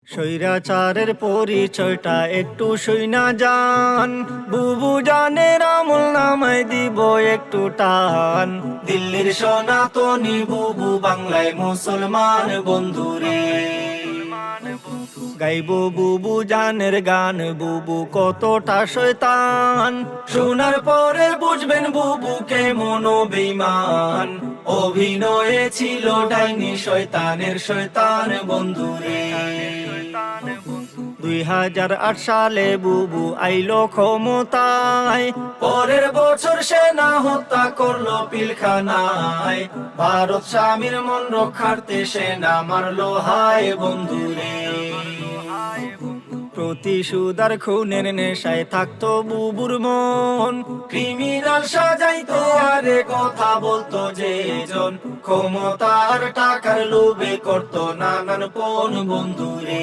স্বৈরাচারের পরিচয়টা একটু শুইনা যান, বুবু জানের আমল নামায় দিব একটু টান। দিল্লির সনাতনী বুবু, বাংলায় মুসলমান বন্ধুরে, গাইবো বুবু জানের গান, বুবু কতটা শয়তান। শোনার পরে বুঝবেন বুবু কেমন বেঈমান, অভিনয়ে ছিল ডাইনি শয়তানের শয়তান বন্ধুরে। 2008 সালে বুবু আইলো ক্ষমতায়, পরের বছর সেনা হত্যা করলো পিলখানায়। ভারত স্বামীর মন রক্ষার্থে সেনা মারলো হায় বন্ধুরে। প্রতিশোধার খুনের নেশায় থাকতো বুবুর মন, ক্রিমিনাল সাজাইতো আরে কথা বলতো যেজন, ক্ষমতার টাকার লোভে করতো নানান পণ বন্ধুরে।